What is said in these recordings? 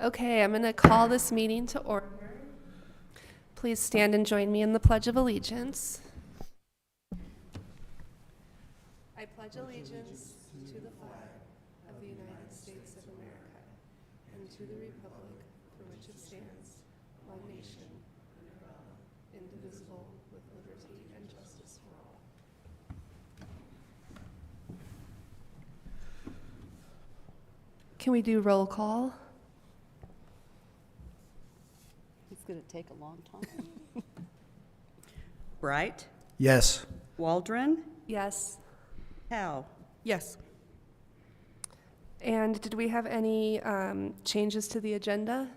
Okay, I'm going to call this meeting to order. Please stand and join me in the Pledge of Allegiance. I pledge allegiance to the flag of the United States of America and to the republic for which it stands, one nation, under God, indivisible, with liberty and justice for all. Can we do roll call? It's going to take a long time. Bright, Yes. Waldron, Yes. Howe. Yes. And did we have any changes to the agenda?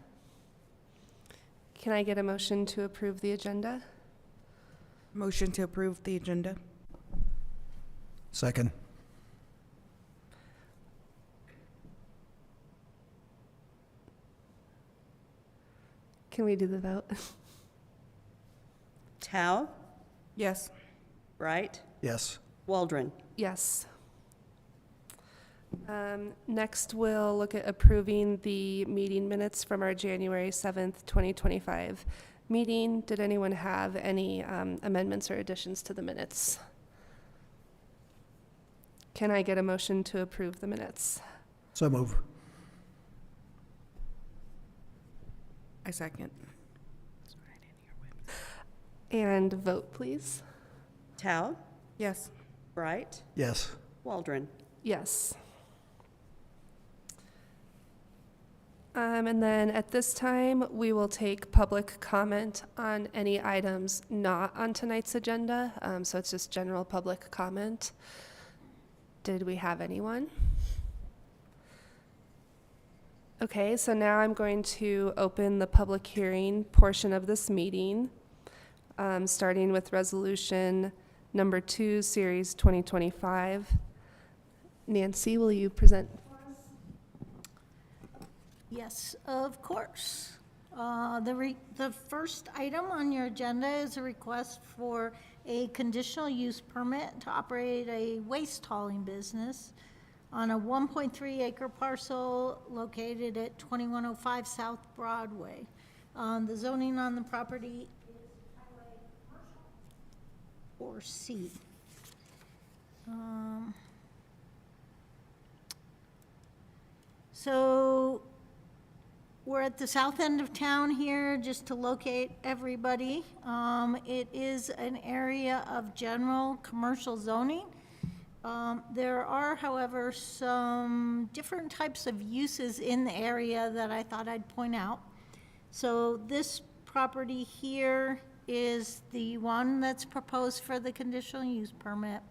Can I get a motion to approve the agenda? Motion to approve the agenda. Second. Can we do the vote? Howe, Yes. Bright, Yes. Waldron. Yes. Next, we'll look at approving the meeting minutes from our January 7th, 2025 meeting. Did anyone have any amendments or additions to the minutes? Can I get a motion to approve the minutes? So move. I second. And vote, please. Howe, Yes. Bright, Yes. Waldron. Yes. And then at this time, we will take public comment on any items not on tonight's agenda. So it's just general public comment. Did we have anyone? Okay, so now I'm going to open the public hearing portion of this meeting, starting with resolution number 2, series 2025. Nancy, will you present? Yes, of course. The first item on your agenda is a request for a conditional use permit to operate a waste hauling business on a 1.3 acre parcel located at 2105 South Broadway. The zoning on the property is highway commercial or cede. So we're at the south end of town here, just to locate everybody. It is an area of general commercial zoning. There are, however, some different types of uses in the area that I thought I'd point out. So this property here is the one that's proposed for the conditional use permit.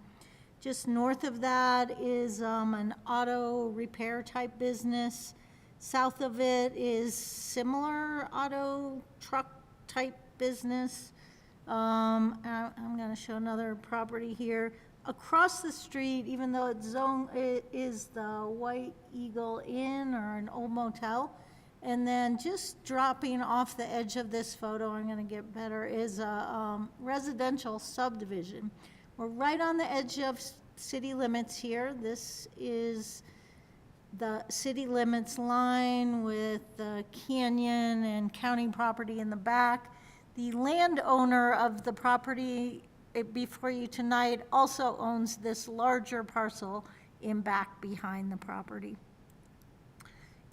Just north of that is an auto repair type business. South of it is similar auto truck type business. I'm going to show another property here. Across the street, even though it's zoned, it is the White Eagle Inn or an old motel. And then just dropping off the edge of this photo, I'm going to get better, is a residential subdivision. We're right on the edge of city limits here. This is the city limits line with the canyon and county property in the back. The landowner of the property before you tonight also owns this larger parcel in back behind the property.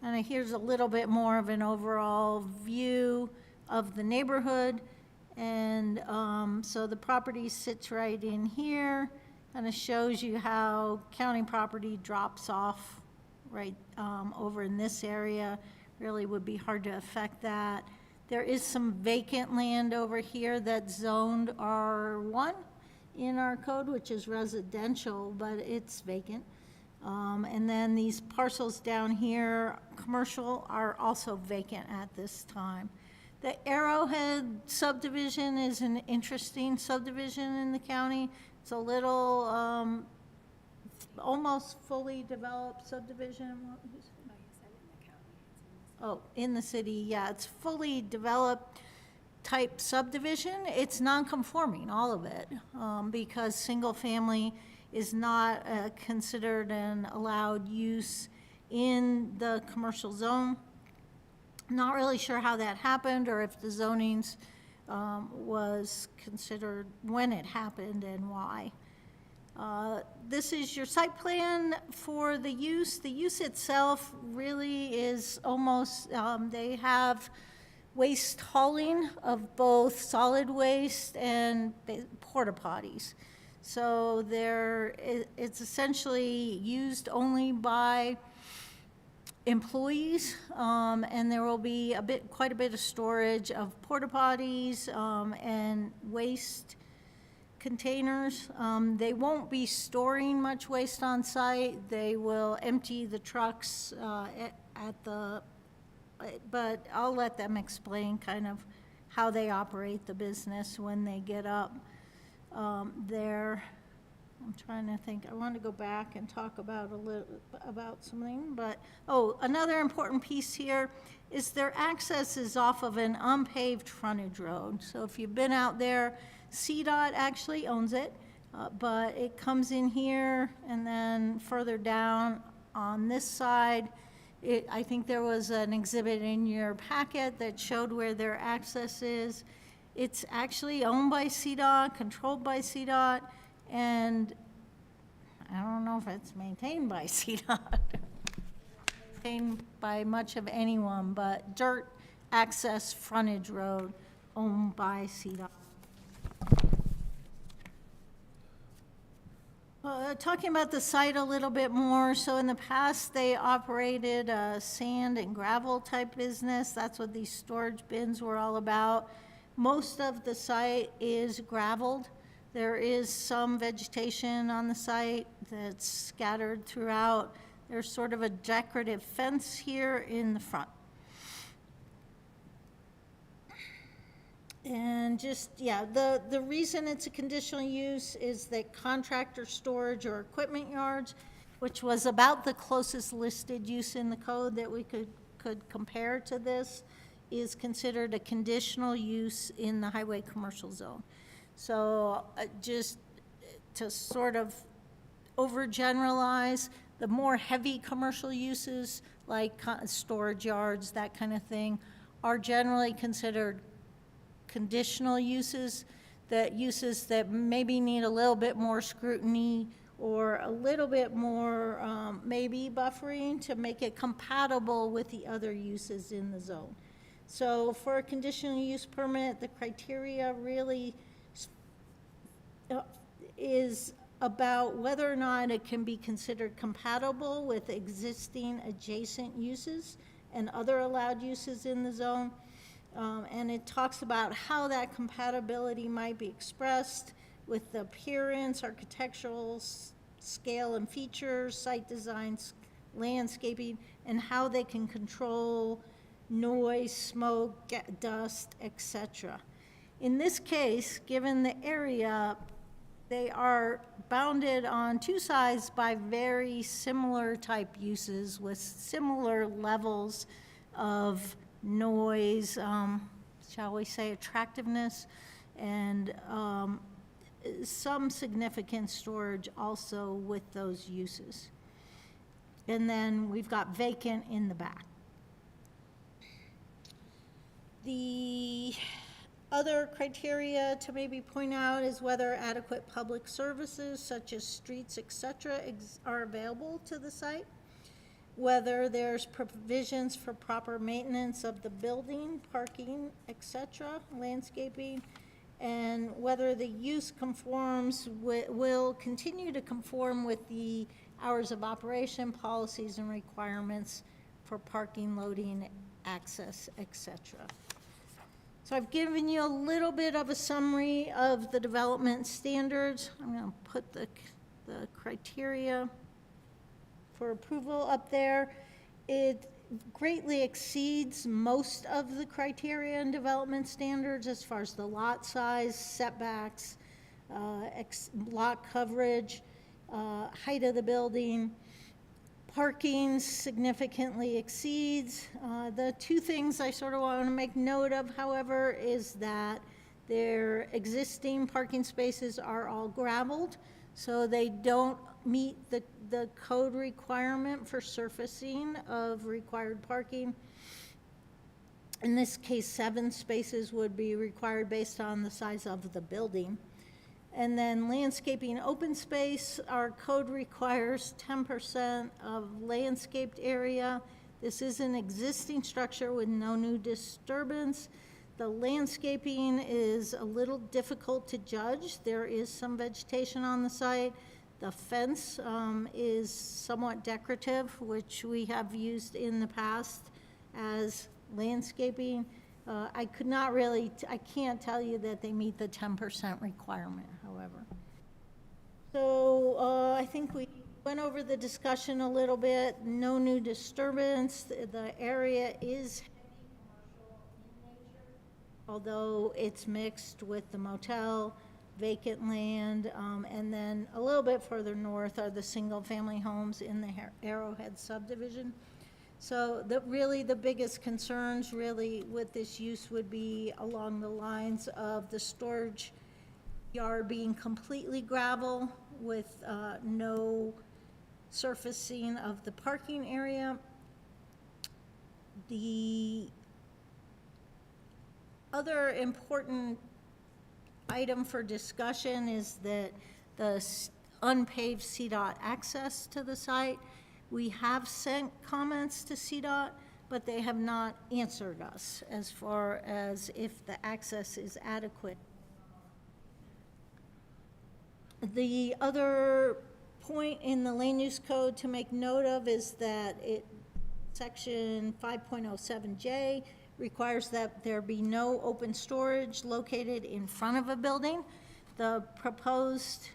And here's a little bit more of an overall view of the neighborhood. And so the property sits right in here, kind of shows you how county property drops off right over in this area. Really would be hard to affect that. There is some vacant land over here that's zoned R1 in our code, which is residential, but it's vacant. And then these parcels down here, commercial, are also vacant at this time. The Arrowhead subdivision is an interesting subdivision in the county. It's a little, almost fully developed subdivision. Oh, in the city, yeah, it's fully developed type subdivision. It's non-conforming, all of it, because single family is not considered an allowed use in the commercial zone. Not really sure how that happened, or if the zonings was considered when it happened and why. This is your site plan for the use. The use itself really is almost, they have waste hauling of both solid waste and porta potties. So it's essentially used only by employees, and there will be quite a bit of storage of porta potties and waste containers. They won't be storing much waste on site. They will empty the trucks but I'll let them explain kind of how they operate the business when they get up there. I'm trying to think. I want to go back and talk about something, but, another important piece here is their access is off of an unpaved frontage road. So if you've been out there, CDOT actually owns it, but it comes in here and then further down on this side. I think there was an exhibit in your packet that showed where their access is. It's actually owned by CDOT, controlled by CDOT, and I don't know if it's maintained by CDOT, maintained by much of anyone, but dirt access frontage road owned by CDOT. Talking about the site a little bit more, so in the past, they operated a sand and gravel type business. That's what these storage bins were all about. Most of the site is graveled. There is some vegetation on the site that's scattered throughout. There's sort of a decorative fence here in the front. And the reason it's a conditional use is that contractor storage or equipment yards, which was about the closest listed use in the code that we could compare to this, is considered a conditional use in the highway commercial zone. So just to sort of overgeneralize, the more heavy commercial uses like storage yards, that kind of thing, are generally considered conditional uses that maybe need a little bit more scrutiny or a little bit more maybe buffering to make it compatible with the other uses in the zone. So for a conditional use permit, the criteria really is about whether or not it can be considered compatible with existing adjacent uses and other allowed uses in the zone. And it talks about how that compatibility might be expressed with the appearance, architectural scale and features, site designs, landscaping, and how they can control noise, smoke, dust, etc. In this case, given the area, they are bounded on two sides by very similar type uses with similar levels of noise, shall we say attractiveness, and some significant storage also with those uses. And then we've got vacant in the back. The other criteria to maybe point out is whether adequate public services such as streets, etc., are available to the site, whether there's provisions for proper maintenance of the building, parking, etc., landscaping, and whether the use conforms will continue to conform with the hours of operation, policies, and requirements for parking, loading, access, etc. So I've given you a little bit of a summary of the development standards. I'm going to put the criteria for approval up there. It greatly exceeds most of the criteria and development standards as far as the lot size, setbacks, lot coverage, height of the building. Parking significantly exceeds. The two things I sort of want to make note of, however, is that their existing parking spaces are all gravelled, so they don't meet the code requirement for surfacing of required parking. In this case, 7 spaces would be required based on the size of the building. And then landscaping open space, our code requires 10% of landscaped area. This is an existing structure with no new disturbance. The landscaping is a little difficult to judge. There is some vegetation on the site. The fence is somewhat decorative, which we have used in the past as landscaping. I could not really, I can't tell you that they meet the 10% requirement, however. So I think we went over the discussion a little bit. No new disturbance. The area is heavy commercial in nature, although it's mixed with the motel, vacant land, and then a little bit further north are the single-family homes in the Arrowhead subdivision. So really the biggest concerns really with this use would be along the lines of the storage yard being completely gravel with no surfacing of the parking area. The other important item for discussion is that the unpaved CDOT access to the site. We have sent comments to CDOT, but they have not answered us as far as if the access is adequate. The other point in the land use code to make note of is that section 5.07J requires that there be no open storage located in front of a building. The proposed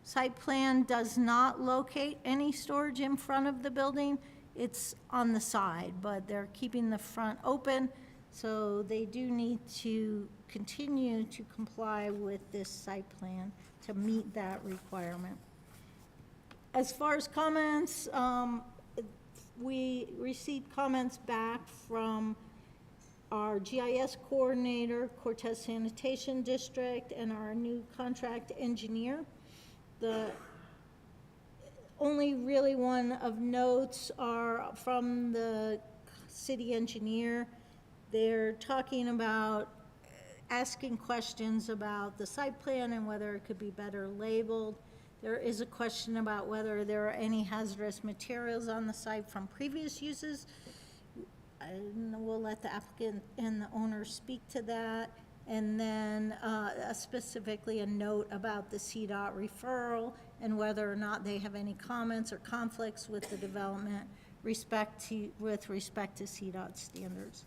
site plan does not locate any storage in front of the building. It's on the side, but they're keeping the front open, so they do need to continue to comply with this site plan to meet that requirement. As far as comments, we received comments back from our GIS coordinator, Cortez Sanitation District, and our new contract engineer. The only really one of notes are from the city engineer. They're talking about asking questions about the site plan and whether it could be better labeled. There is a question about whether there are any hazardous materials on the site from previous uses. And we'll let the applicant and the owner speak to that. And then specifically a note about the CDOT referral and whether or not they have any comments or conflicts with the development with respect to CDOT standards.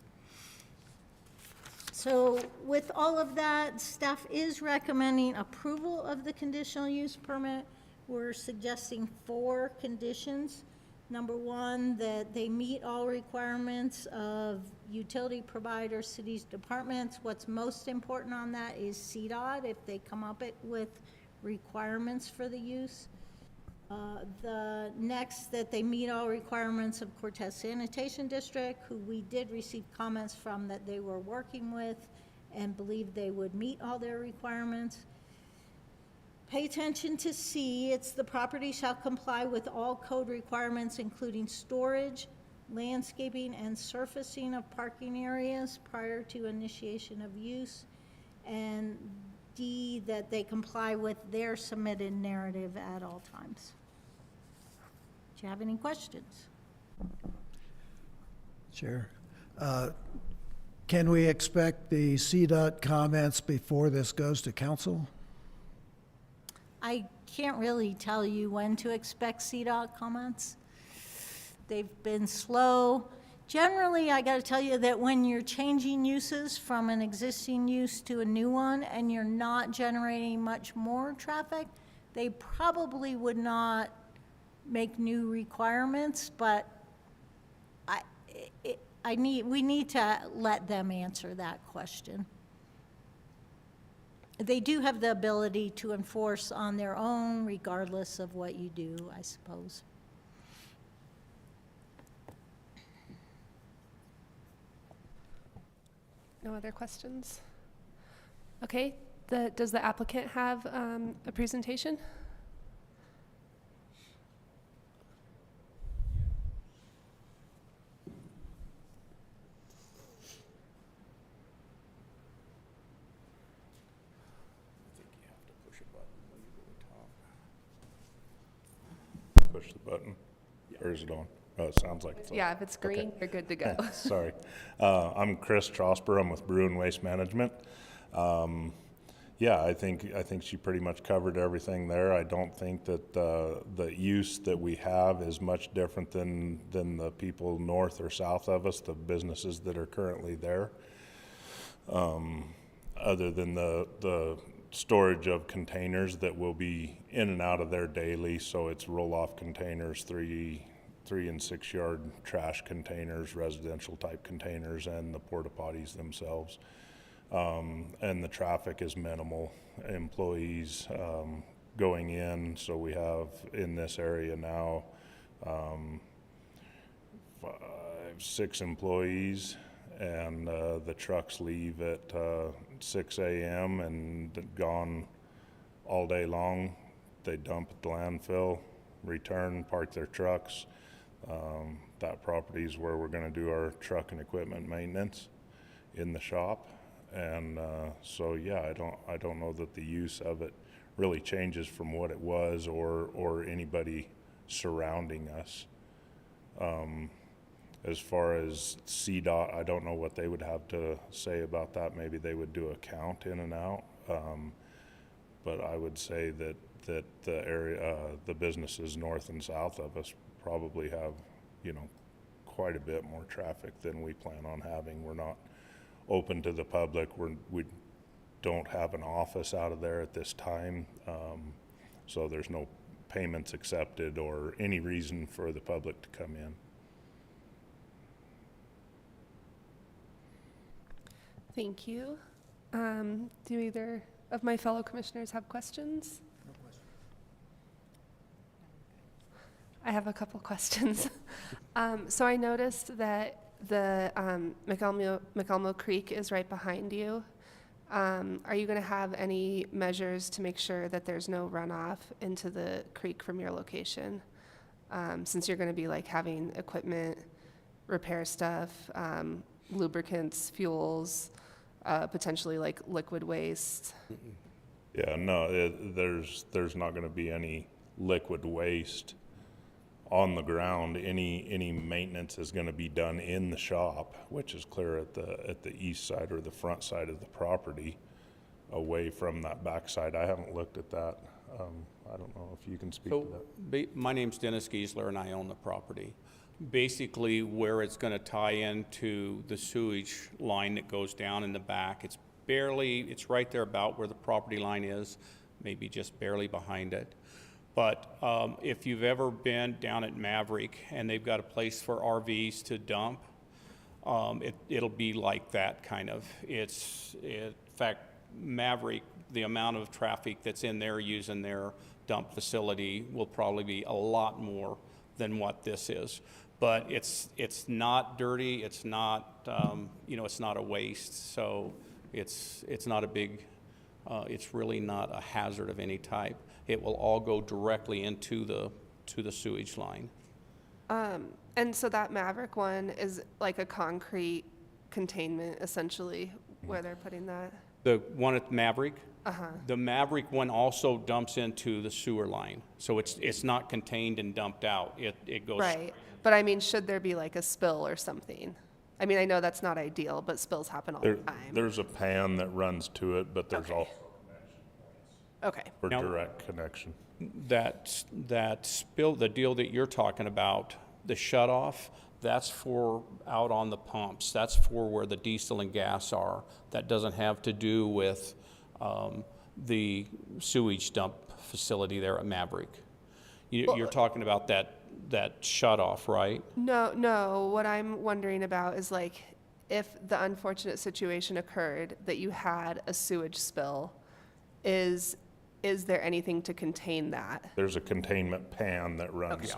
So with all of that, staff is recommending approval of the conditional use permit. We're suggesting 4 conditions. Number 1, that they meet all requirements of utility providers, cities, departments. What's most important on that is CDOT, if they come up with requirements for the use. The next, that they meet all requirements of Cortez Sanitation District, who we did receive comments from that they were working with and believed they would meet all their requirements. Pay attention to C. It's the property shall comply with all code requirements, including storage, landscaping, and surfacing of parking areas prior to initiation of use. And D, that they comply with their submitted narrative at all times. Do you have any questions? Chair, can we expect the CDOT comments before this goes to council? I can't really tell you when to expect CDOT comments. They've been slow. Generally, I gotta tell you that when you're changing uses from an existing use to a new one and you're not generating much more traffic, they probably would not make new requirements, but we need to let them answer that question. They do have the ability to enforce on their own regardless of what you do, I suppose. No other questions? Okay, does the applicant have a presentation? push the button? Or is it on? Oh, it sounds like it's on. Yeah, if it's green, Okay. you're good to go. Sorry. I'm Chris Trosper. I'm with Brew and Waste Management. Yeah, I think she pretty much covered everything there. I don't think that the use that we have is much different than the people north or south of us, the businesses that are currently there. Other than the storage of containers that will be in and out of there daily, so it's roll-off containers, 3 and 6 yard trash containers, residential type containers, and the porta potties themselves. And the traffic is minimal. Employees going in, so we have in this area now 6 employees, and the trucks leave at 6 a.m. and gone all day long. They dump at the landfill, return, park their trucks. That property is where we're going to do our truck and equipment maintenance in the shop. And so yeah, I don't know that the use of it really changes from what it was or anybody surrounding us. As far as CDOT, I don't know what they would have to say about that. Maybe they would do a count in and out. But I would say that the area, the businesses north and south of us probably have, quite a bit more traffic than we plan on having. We're not open to the public. We don't have an office out of there at this time. So there's no payments accepted or any reason for the public to come in. Thank you. Do either of my fellow commissioners have questions? No questions. I have a couple questions. So I noticed that the McElmo Creek is right behind you. Are you going to have any measures to make sure that there's no runoff into the creek from your location? Since you're going to be like having equipment, repair stuff, lubricants, fuels, potentially like liquid waste. Yeah, no, there's not going to be any liquid waste on the ground. Any maintenance is going to be done in the shop, which is clear at the east side or the front side of the property, away from that back side. I haven't looked at that. I don't know if you can speak to that. My name's Dennis Giesler, and I own the property. Basically, where it's going to tie into the sewage line that goes down in the back, it's right there about where the property line is, maybe just barely behind it. But if you've ever been down at Maverick and they've got a place for RVs to dump, it'll be like that kind of. In fact, Maverick, the amount of traffic that's in there using their dump facility will probably be a lot more than what this is. But it's not dirty. It's not it's not a waste. So it's not a big. It's really not a hazard of any type. It will all go directly into the sewage line. And so that Maverick one is like a concrete containment, essentially, where they're putting that? The one at Maverick? The Maverick one also dumps into the sewer line. So it's not contained and dumped out. It goes. Right. But I mean, should there be like a spill or something? I mean, I know that's not ideal, but spills happen all the time. There's a pan that runs to it, but there's also Okay. for Now- direct connection. That spill, the deal that you're talking about, the shutoff, that's for out on the pumps. That's for where the diesel and gas are. That doesn't have to do with the sewage dump facility there at Maverick. You're talking about that shutoff, right? No. What I'm wondering about is like, if the unfortunate situation occurred that you had a sewage spill, is there anything to contain that? There's a containment pan that runs. Yeah.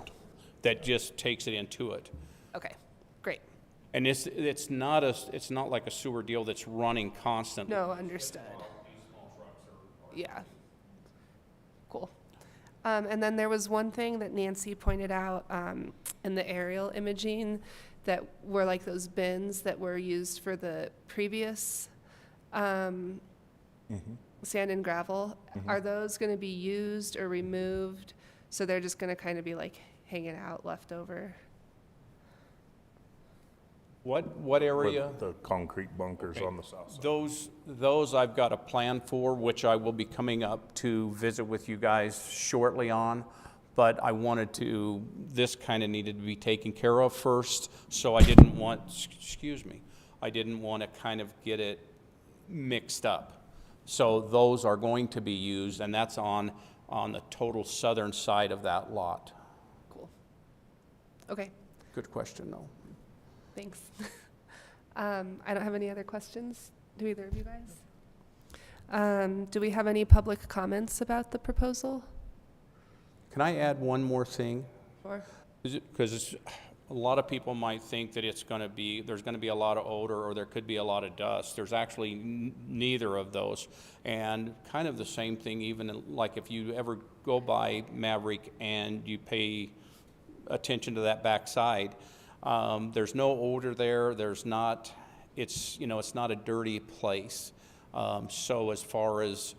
That just takes it into it. Okay, great. And it's not like a sewer deal that's running constantly. No, understood. Yeah. Cool. And then there was one thing that Nancy pointed out in the aerial imaging that were like those bins that were used for the previous sand and gravel. Are those going to be used or removed So they're just gonna kind of be like hanging out left over. What area? With the concrete bunkers on the south side. Those I've got a plan for, which I will be coming up to visit with you guys shortly on. But I wanted to, this kind of needed to be taken care of first, so I didn't want, I didn't want to kind of get it mixed up. So those are going to be used, and that's on the total southern side of that lot. Cool. Okay, Good question, though. thanks. I don't have any other questions. Do either of you guys? Do we have any public comments about the proposal? Can I add one more thing? Or Because a lot of people might think that there's going to be a lot of odor or there could be a lot of dust. There's actually neither of those. And kind of the same thing even like if you ever go by Maverick and you pay attention to that backside, there's no odor there. There's not, it's not a dirty place. So as far as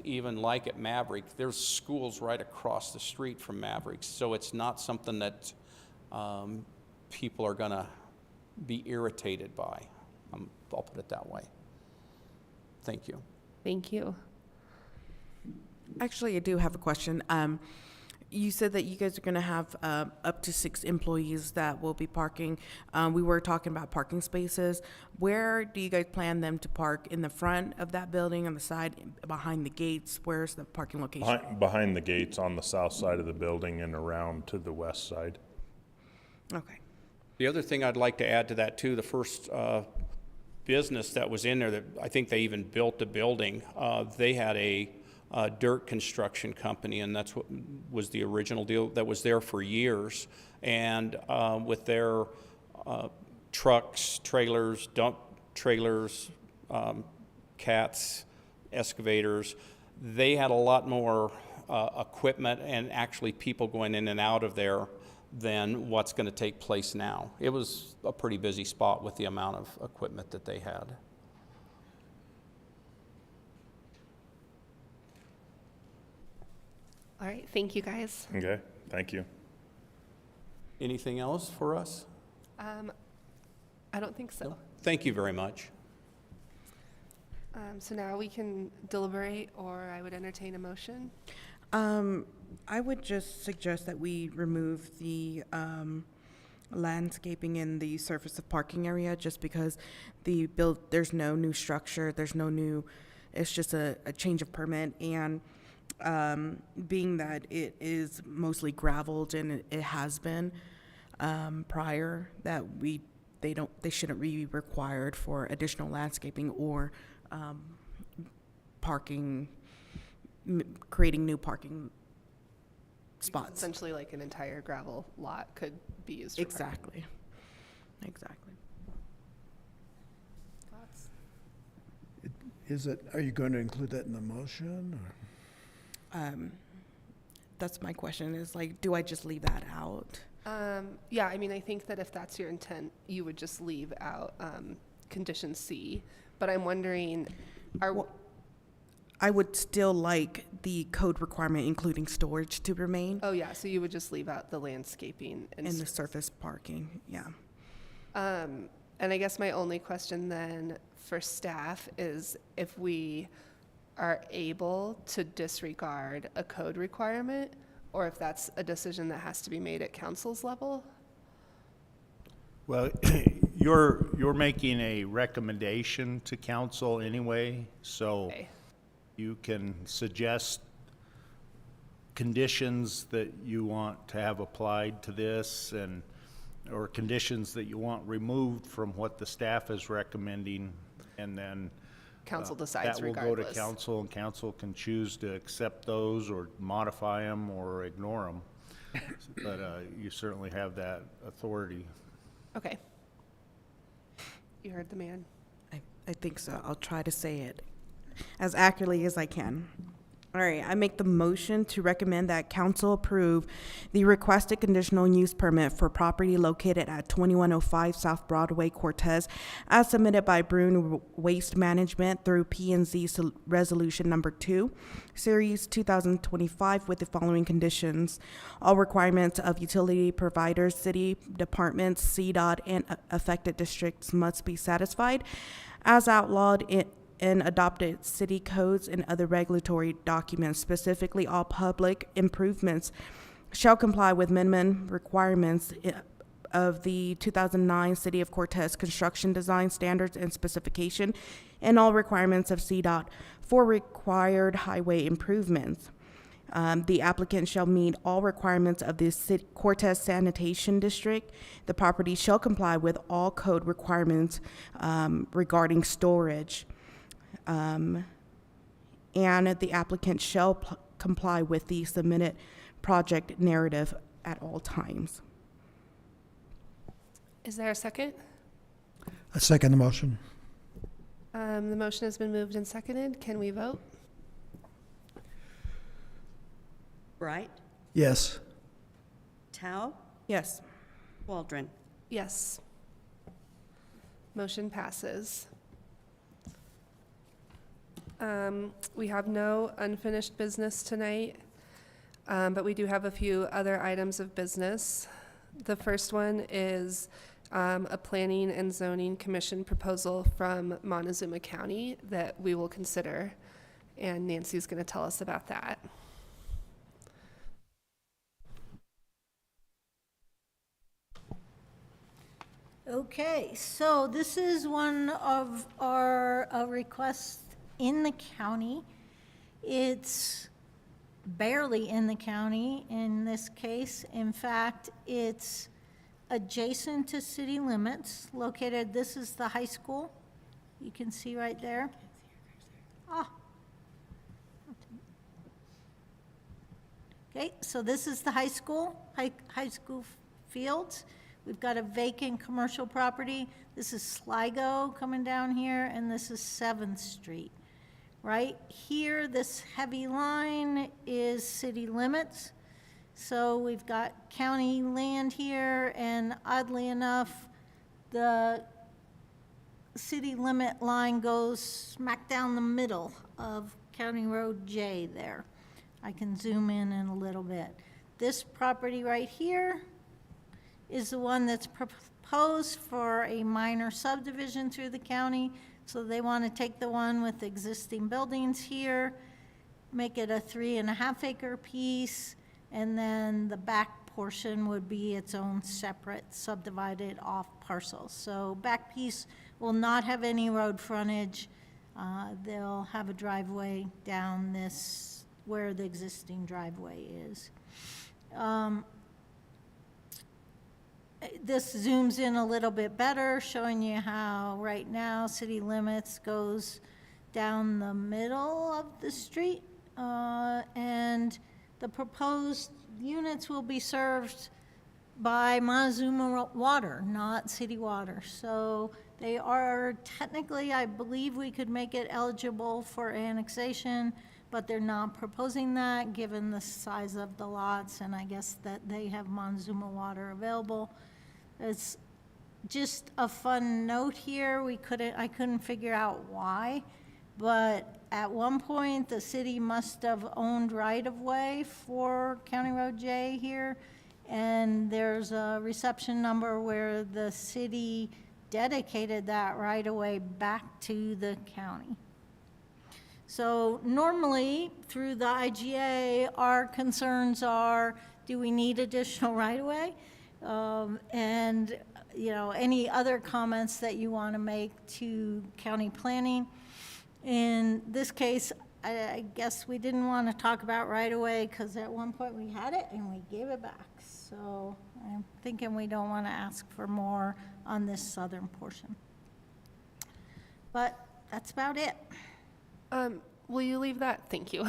even like at Maverick, there's schools right across the street from Maverick. So it's not something that people are gonna be irritated by. I'll put it that way. Thank you. thank you. Actually, I do have a question. You said that you guys are going to have up to 6 employees that will be parking. We were talking about parking spaces. Where do you guys plan them to park? In the front of that building, on the side, behind the gates? Where's the parking location? Behind the gates on the south side of the building and around to the west side. Okay. The other thing I'd like to add to that too, the first business that was in there, that I think they even built the building, they had a dirt construction company, and that's what was the original deal that was there for years. And with their trucks, trailers, dump trailers, cats, excavators, they had a lot more equipment and actually people going in and out of there than what's going to take place now. It was a pretty busy spot with the amount of equipment that they had. All right, thank you guys. Okay, thank you. Anything else for us? I don't think so. Thank you very much. So now we can deliberate, or I would entertain a motion. I would just suggest that we remove the landscaping in the surface of parking area, just because there's no new structure, it's just a change of permit, and being that it is mostly gravelled and it has been prior, that they shouldn't be required for additional landscaping or parking, creating new parking spots. Essentially, like an entire gravel lot could be used for parking. Exactly. Thoughts? Are you going to include that in the motion? That's my question, is like, do I just leave that out? Yeah, I mean, I think that if that's your intent, you would just leave out condition C. But I'm wondering, I would still like the code requirement, including storage, to remain oh yeah, so you would just leave out the landscaping and in the surface parking, yeah. And I guess my only question then for staff is if we are able to disregard a code requirement, or if that's a decision that has to be made at council's level. Well, you're making a recommendation to council anyway, so Okay. you can suggest conditions that you want to have applied to this, or conditions that you want removed from what the staff is recommending, and then Council decides that will regardless. go to council, and council can choose to accept those or modify them or ignore them. But you certainly have that authority. Okay. You heard the man. I think so. I'll try to say it as accurately as I can. All right, I make the motion to recommend that council approve the requested conditional use permit for property located at 2105 South Broadway, Cortez, as submitted by Bruin Waste Management through P&Z Resolution Number 2, Series 2025, with the following conditions. All requirements of utility providers, city departments, CDOT, and affected districts must be satisfied, as outlawed in adopted city codes and other regulatory documents. Specifically, all public improvements shall comply with minimum requirements of the 2009 City of Cortez Construction Design Standards and Specification, and all requirements of CDOT for required highway improvements. The applicant shall meet all requirements of the Cortez Sanitation District. The property shall comply with all code requirements regarding storage. And the applicant shall comply with the submitted project narrative at all times. Is there a second? I second the motion. The motion has been moved and seconded. Can we vote? Bright, Yes. Tao, Yes. Waldron. Yes. Motion passes. We have no unfinished business tonight, but we do have a few other items of business. The first one is a Planning and Zoning Commission proposal from Montezuma County that we will consider, and Nancy's going to tell us about that. Okay, so this is one of our requests in the county. It's barely in the county in this case. In fact, it's adjacent to city limits, located, this is the high school. You can see right there. Ah. Okay, so this is the high school fields. We've got a vacant commercial property. This is Sligo coming down here, and this is 7th Street. Right here, this heavy line is city limits. So we've got county land here, and oddly enough, the city limit line goes smack down the middle of County Road J there. I can zoom in a little bit. This property right here is the one that's proposed for a minor subdivision through the county. So they want to take the one with existing buildings here, make it a 3.5 acre piece, and then the back portion would be its own separate subdivided off parcel. So back piece will not have any road frontage. They'll have a driveway down this, where the existing driveway is. This zooms in a little bit better, showing you how right now city limits goes down the middle of the street. And the proposed units will be served by Montezuma water, not city water. So they are technically, I believe we could make it eligible for annexation, but they're not proposing that given the size of the lots, and I guess that they have Montezuma water available. It's just a fun note here. I couldn't figure out why, but at one point the city must have owned right-of-way for County Road J here, and there's a reception number where the city dedicated that right-of-way back to the county. So normally, through the IGA, our concerns are, do we need additional right-of-way? And, you know, any other comments that you want to make to county planning. In this case, I guess we didn't want to talk about right-of-way because at one point we had it and we gave it back. So I'm thinking we don't want to ask for more on this southern portion. But that's about it. Will you leave that? Thank you.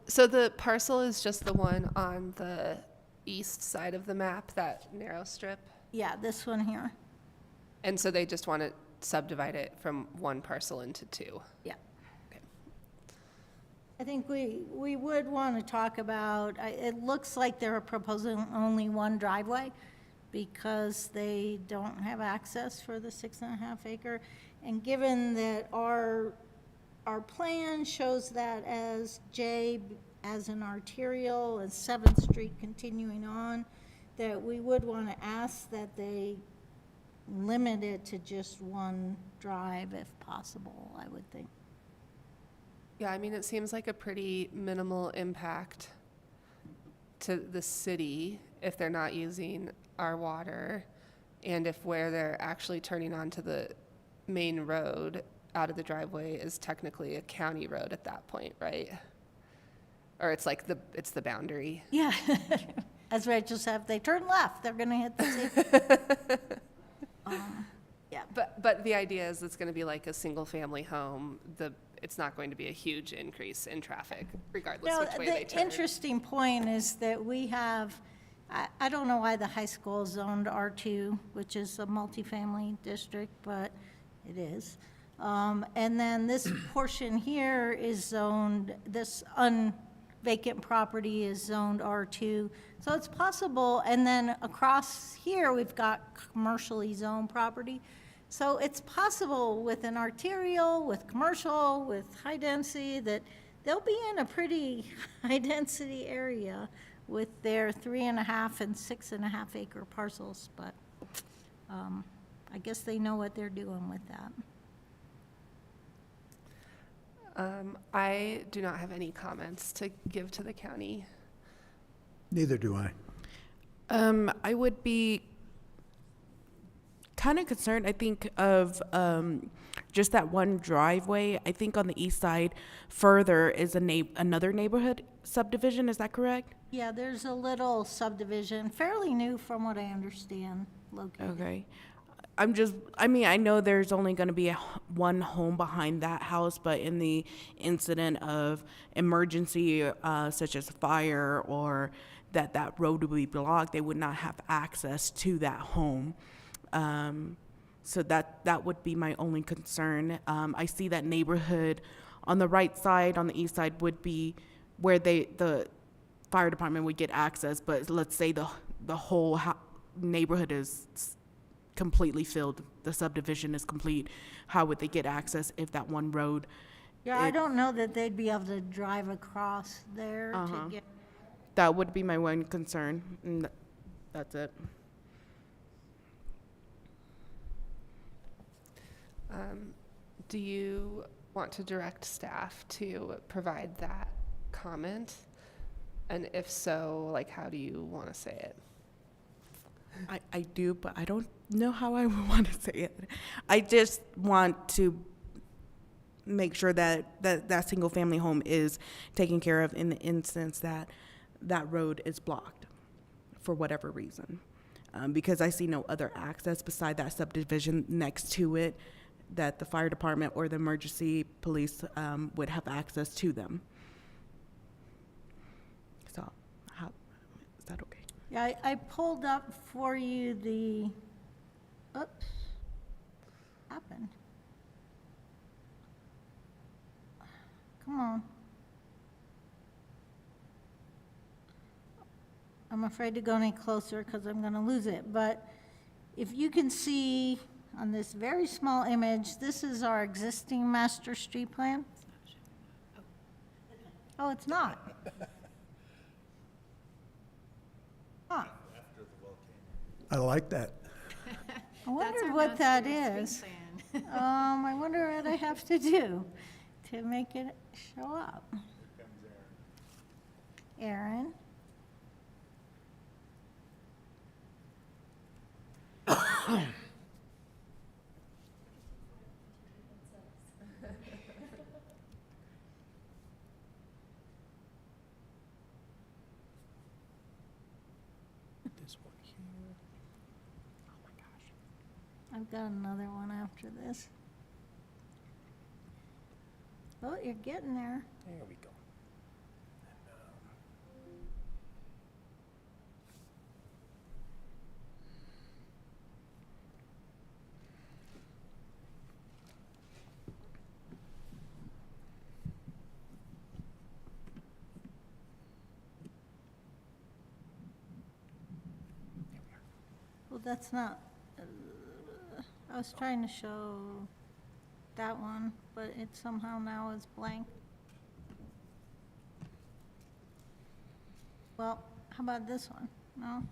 So the parcel is just the one on the east side of the map, that narrow strip? Yeah, this one here. And so they just want to subdivide it from one parcel into two? Yeah. Okay. I think we would want to talk about, it looks like they're proposing only one driveway because they don't have access for the 6.5 acre. And given that our plan shows that as J as an arterial and 7th Street continuing on, that we would want to ask that they limit it to just one drive if possible, I would think. Yeah, I mean, it seems like a pretty minimal impact to the city if they're not using our water, and if where they're actually turning onto the main road out of the driveway is technically a county road at that point, right? Or it's like it's the boundary. Yeah, as Rachel said, if they turn left, they're gonna hit the same. Yeah, But the idea is it's going to be like a single-family home. It's not going to be a huge increase in traffic, regardless no, which way they the turn. interesting point is that we have, I don't know why the high school is zoned R2, which is a multifamily district, but it is. And then this portion here is zoned, this vacant property is zoned R2. So it's possible, and then across here, we've got commercially zoned property. So it's possible with an arterial, with commercial, with high density, that they'll be in a pretty high-density area with their 3.5 and 6.5 acre parcels, but I guess they know what they're doing with that. I do not have any comments to give to the county. Neither do I. I would be kind of concerned, I think, of just that one driveway. I think on the east side further is another neighborhood subdivision. Is that correct? Yeah, there's a little subdivision, fairly new from what I understand, located. Okay. I know there's only going to be one home behind that house, but in the incident of emergency, such as fire or that road would be blocked, they would not have access to that home. So that would be my only concern. I see that neighborhood on the right side, on the east side, would be where the fire department would get access, but let's say the whole neighborhood is completely filled, the subdivision is complete. How would they get access if that one road? Yeah, I don't know that they'd be able to drive across there to get. That would be my one concern, and that's it. Do you want to direct staff to provide that comment? And if so, like, how do you want to say it? I do, but I don't know how I would want to say it. I just want to make sure that single-family home is taken care of in the instance that that road is blocked for whatever reason. Because I see no other access beside that subdivision next to it that the fire department or the emergency police would have access to them. So, is that okay? Yeah, I pulled up for you oops, happened. Come on. I'm afraid to go any closer because I'm going to lose it, but if you can see on this very small image, this is our existing master street plan. Oh, it's not. Huh. I like that. I wonder what that is. I wonder what I have to do to make it show up. Aaron? I've got another one after this. Oh, you're getting there. There we go. Well, that's not, I was trying to show that one, but it somehow now is blank. Well, how about this one? No?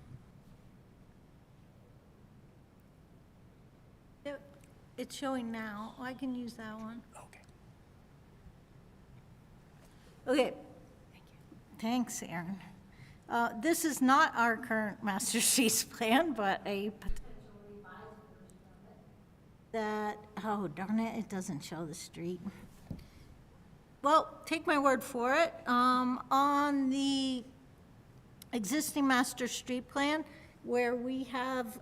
It's showing now. Oh, I can use that one. Okay. Thanks, Aaron. This is not our current master streets plan, but a potential revised version of it. That, oh darn it, it doesn't show the street. Well, take my word for it. On the existing master street plan, where we have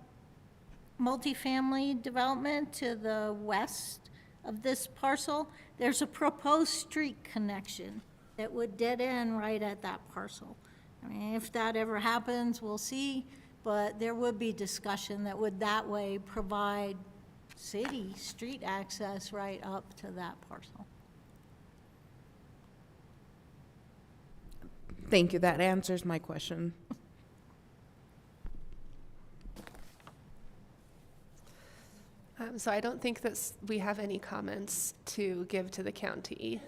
multifamily development to the west of this parcel, there's a proposed street connection that would dead end right at that parcel. I mean, if that ever happens, we'll see, but there would be discussion that would that way provide city street access right up to that parcel. Thank you, that answers my question. So I don't think that we have any comments to give to the county.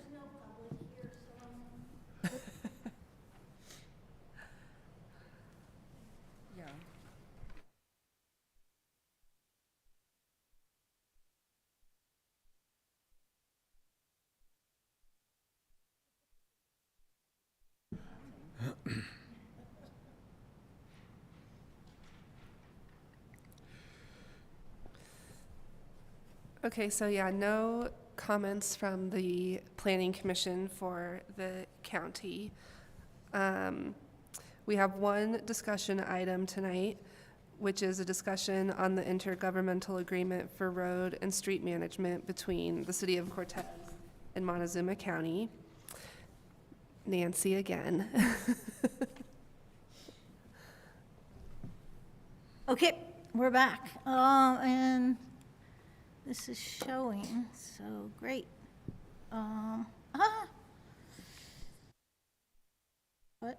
Okay, so yeah, no comments from the Planning Commission for the county. We have one discussion item tonight, which is a discussion on the intergovernmental agreement for road and street management between the city of Cortez and Montezuma County. Nancy again. Okay, we're back. And this is showing, so great. What?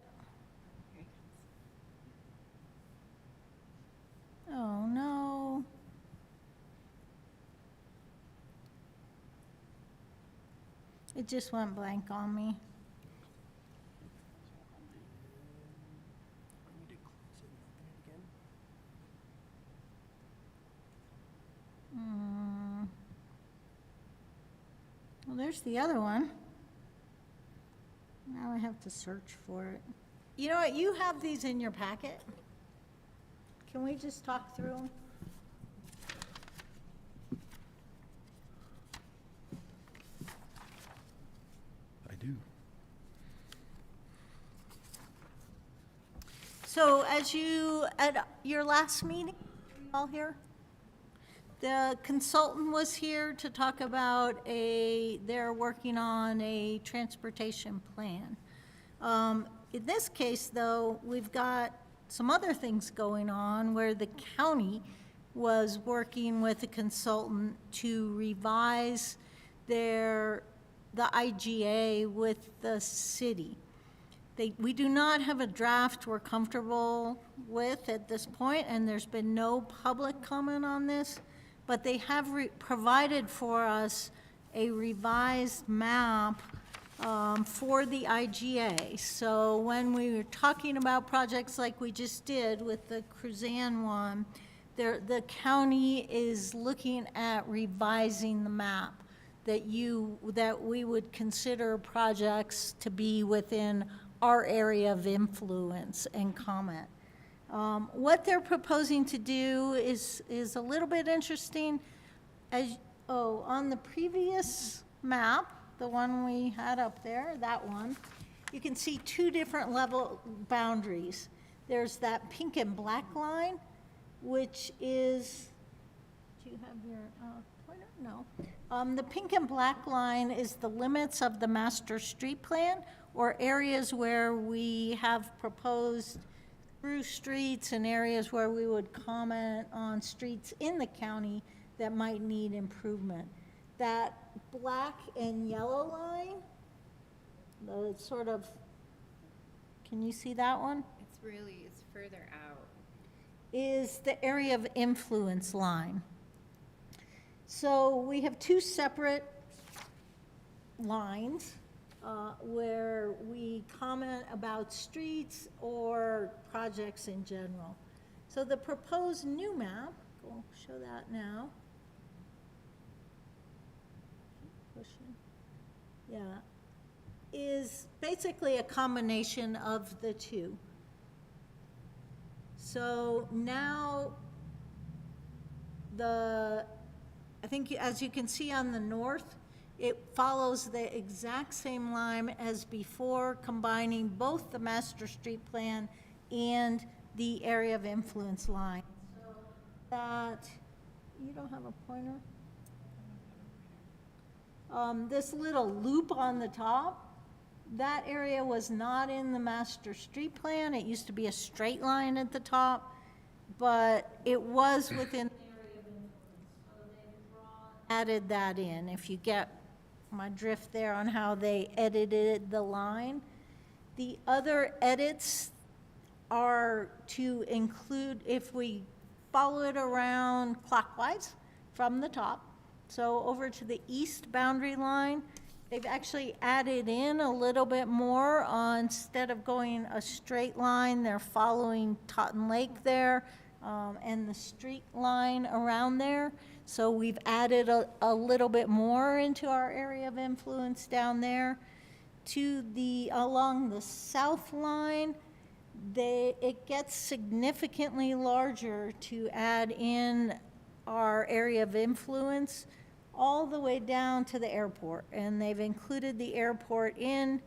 Oh, no. It just went blank on me. Well, there's the other one. Now I have to search for it. You know what, you have these in your packet. Can we just talk through them? I do. So as you, at your last meeting, were you all here? The consultant was here to talk about they're working on a transportation plan. In this case, though, we've got some other things going on where the county was working with a consultant to revise the IGA with the city. We do not have a draft we're comfortable with at this point, and there's been no public comment on this. But they have provided for us a revised map for the IGA. So when we were talking about projects like we just did with the Cruzan one, the county is looking at revising the map that we would consider projects to be within our area of influence and comment. What they're proposing to do is a little bit interesting. On the previous map, the one we had up there, that one, you can see two different level boundaries. There's that pink and black line, which is, do you have your pointer? No. The pink and black line is the limits of the master street plan, or areas where we have proposed through streets and areas where we would comment on streets in the county that might need improvement. That black and yellow line, the sort of, can you see that one? It's further out. is the area of influence line. So we have two separate lines where we comment about streets or projects in general. So the proposed new map, we'll show that now. Pushing. Yeah, is basically a combination of the two. So now I think as you can see on the north, it follows the exact same line as before, combining both the master street plan and the area of influence line. So that, you don't have a pointer? This little loop on the top, that area was not in the master street plan. It used to be a straight line at the top, but it was within the area of influence. So they added that in. If you get my drift there on how they edited the line. The other edits are to include, if we follow it around clockwise from the top, so over to the east boundary line, they've actually added in a little bit more. Instead of going a straight line, they're following Totten Lake there and the street line around there. So we've added a little bit more into our area of influence down there. Along the south line, it gets significantly larger to add in our area of influence all the way down to the airport. And they've included the airport in.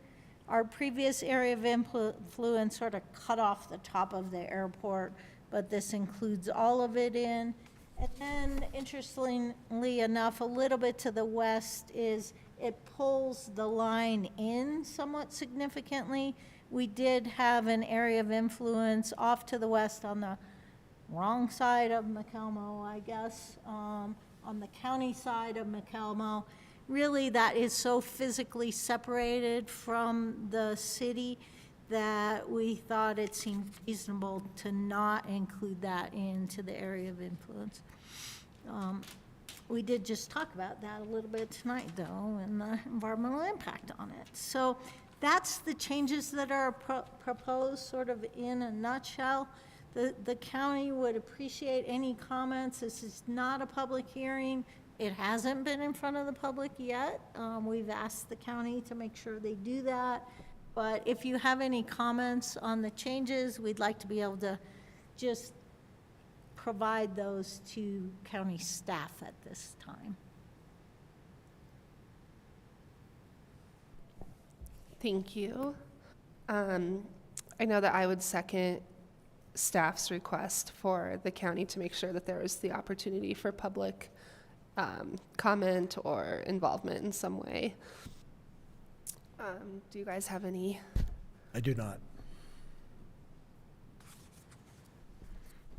Our previous area of influence sort of cut off the top of the airport, but this includes all of it in. And then, interestingly enough, a little bit to the west it pulls the line in somewhat significantly. We did have an area of influence off to the west on the wrong side of McElmo, I guess, on the county side of McElmo. Really, that is so physically separated from the city that we thought it seemed reasonable to not include that into the area of influence. We did just talk about that a little bit tonight, though, and the environmental impact on it. So that's the changes that are proposed, sort of in a nutshell. The county would appreciate any comments. This is not a public hearing. It hasn't been in front of the public yet. We've asked the county to make sure they do that. But if you have any comments on the changes, we'd like to be able to just provide those to county staff at this time. Thank you. I know that I would second staff's request for the county to make sure that there is the opportunity for public comment or involvement in some way. Do you guys have any? I do not.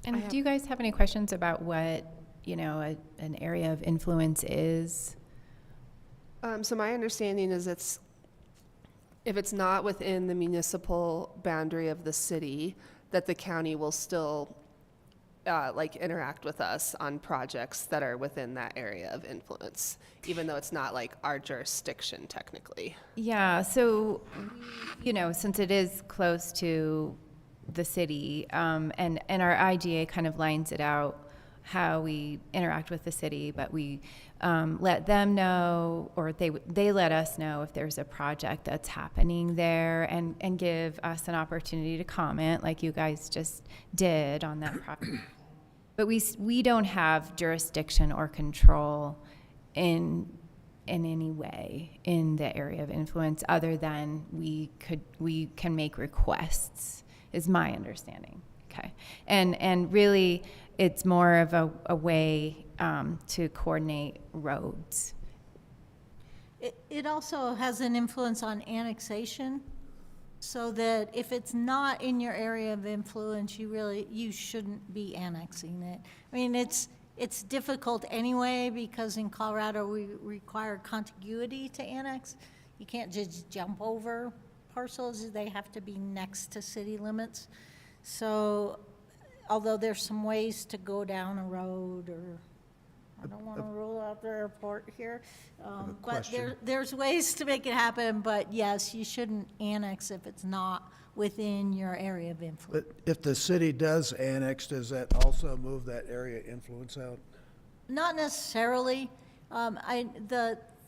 And do you guys have any questions about what, an area of influence is? So my understanding is if it's not within the municipal boundary of the city, that the county will still interact with us on projects that are within that area of influence, even though it's not our jurisdiction technically. Yeah, so, since it is close to the city, and our IGA kind of lines it out how we interact with the city, but we let them know, or they let us know if there's a project that's happening there, and give us an opportunity to comment like you guys just did on that project. But we don't have jurisdiction or control in any way in the area of influence, other than we can make requests, is my understanding. Okay, and really, it's more of a way to coordinate roads. It also has an influence on annexation, so that if it's not in your area of influence, you shouldn't be annexing it. I mean, it's difficult anyway, because in Colorado we require contiguity to annex. You can't just jump over parcels, they have to be next to city limits. So although there's some ways to go down a road, or, I don't want to rule out the airport here. But question. there's ways to make it happen, but yes, you shouldn't annex if it's not within your area of influence. But if the city does annex, does that also move that area influence out? Not necessarily.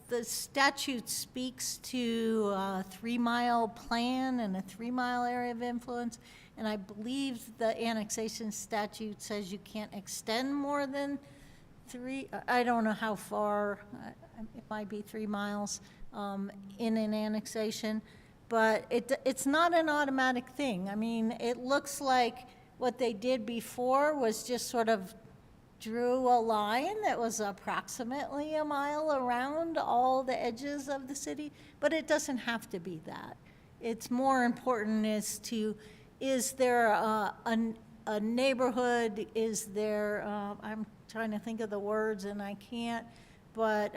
The statute speaks to a 3-mile plan and a 3-mile area of influence, and I believe the annexation statute says you can't extend more than 3, I don't know how far, it might be 3 miles in an annexation, but it's not an automatic thing. I mean, it looks like what they did before was just sort of drew a line that was approximately a mile around all the edges of the city, but it doesn't have to be that. It's more important is there a neighborhood, is there, I'm trying to think of the words and I can't, but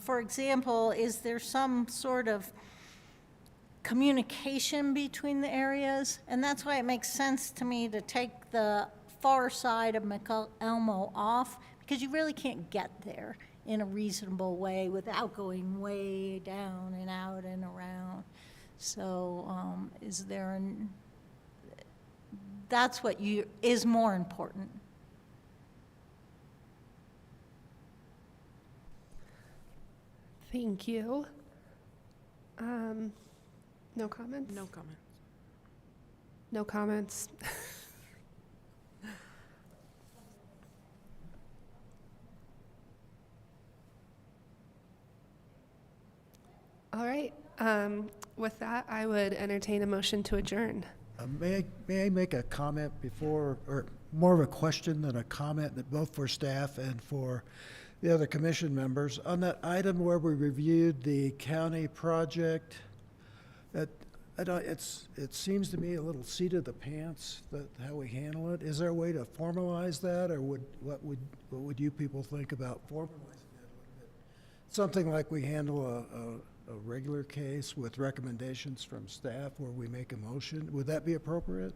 for example, is there some sort of communication between the areas? And that's why it makes sense to me to take the far side of McElmo off, because you really can't get there in a reasonable way without going way down and out and around. So that's what is more important. Thank you. No comments? No comment. No comments. All right. With that, I would entertain a motion to adjourn. May I make a comment before, or more of a question than a comment, that both for staff and for the other commission members? On that item where we reviewed the county project, it seems to me a little seat of the pants, that how we handle it. Is there a way to formalize that, or what would you people think about formalizing that a little bit? Something like we handle a regular case with recommendations from staff where we make a motion, would that be appropriate?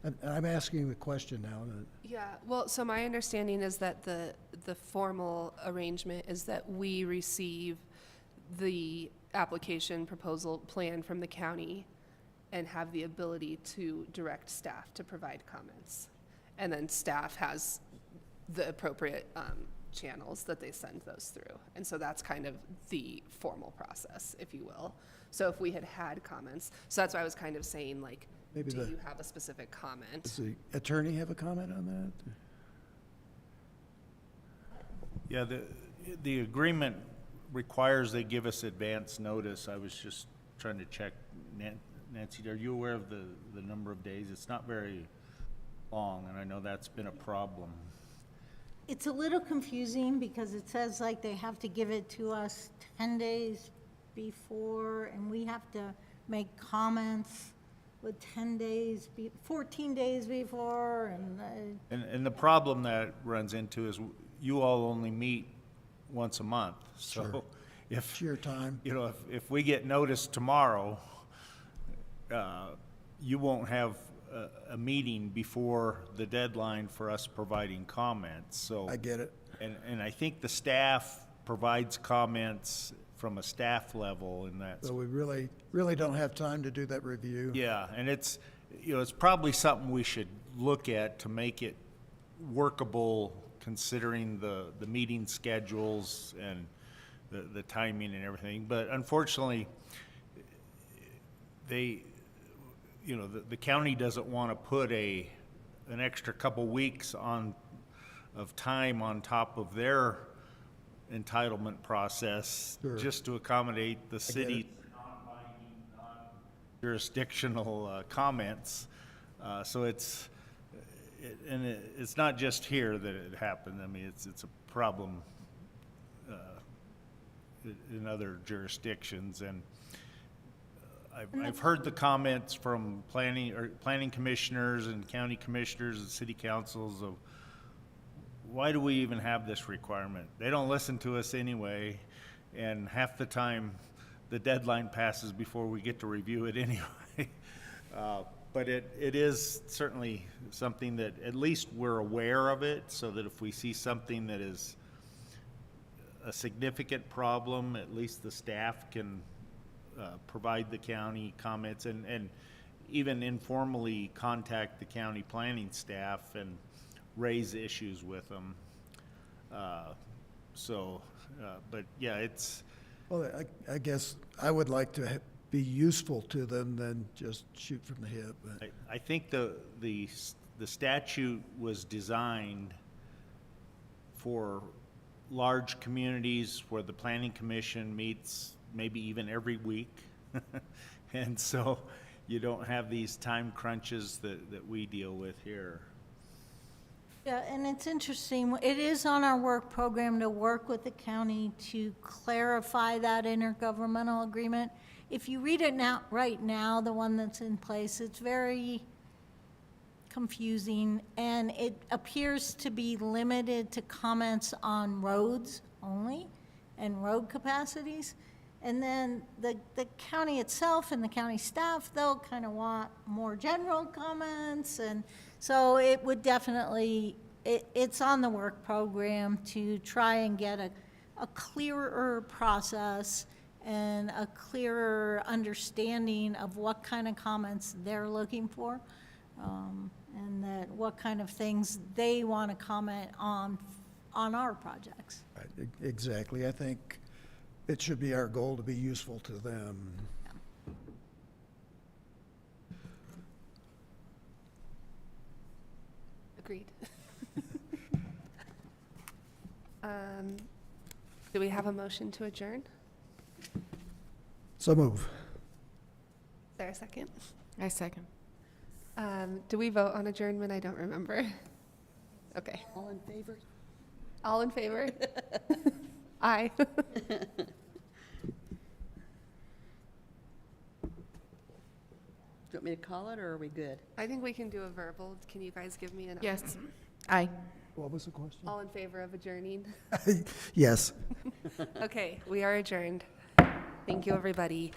And I'm asking the question now. Yeah, well, so my understanding is that the formal arrangement is that we receive the application proposal plan from the county and have the ability to direct staff to provide comments. And then staff has the appropriate channels that they send those through. And so that's kind of the formal process, if you will. So if we had comments, so that's why I was kind of saying, like, Maybe do you have a specific comment? Does the attorney have a comment on that? Yeah, the agreement requires they give us advance notice. I was just trying to check. Nancy, are you aware of the number of days? It's not very long, and I know that's been a problem. It's a little confusing because it says like they have to give it to us 10 days before, and we have to make comments with 14 days before, And the problem that runs into is you all only meet once a month. So Sure. if, It's your time. you know, if we get notice tomorrow, you won't have a meeting before the deadline for us providing comments, so. I get it. And I think the staff provides comments from a staff level, and that's. So we really don't have time to do that review. Yeah, and it's, you know, it's probably something we should look at to make it workable, considering the meeting schedules and the timing and everything. But unfortunately, you know, the county doesn't want to put an extra couple weeks of time on top of their entitlement process Sure. just to accommodate the it. city's non-binding, non-jurisdictional comments. So it's not just here that it happened. I mean, it's a problem in other jurisdictions, and I've heard the comments from planning commissioners and county commissioners and city councils of, why do we even have this requirement? They don't listen to us anyway, and half the time the deadline passes before we get to review it anyway. But it is certainly something that at least we're aware of it, so that if we see something that is a significant problem, at least the staff can provide the county comments and even informally contact the county planning staff and raise issues with them. But yeah, it's, Well, I guess I would like to be useful to them than just shoot from the hip. But I think the statute was designed for large communities where the planning commission meets maybe even every week. And so you don't have these time crunches that we deal with here. Yeah, and it's interesting, it is on our work program to work with the county to clarify that intergovernmental agreement. If you read it now, right now, the one that's in place, it's very confusing, and it appears to be limited to comments on roads only and road capacities. And then the county itself and the county staff, they'll kind of want more general comments, and so it would definitely, it's on the work program to try and get a clearer process and a clearer understanding of what kind of comments they're looking for, and that what kind of things they want to comment on our projects. exactly, I think it should be our goal to be useful to them. Agreed. Do we have a motion to adjourn? So move. Is there a second? I second. Do we vote on adjournment? I don't remember. Okay. All in favor? All in favor? Aye. Do you want me to call it, or are we good? I think we can do a verbal. Can you guys give me an? Yes. Aye. What was the question? All in favor of adjourning? Yes. Okay, we are adjourned. Thank you, everybody.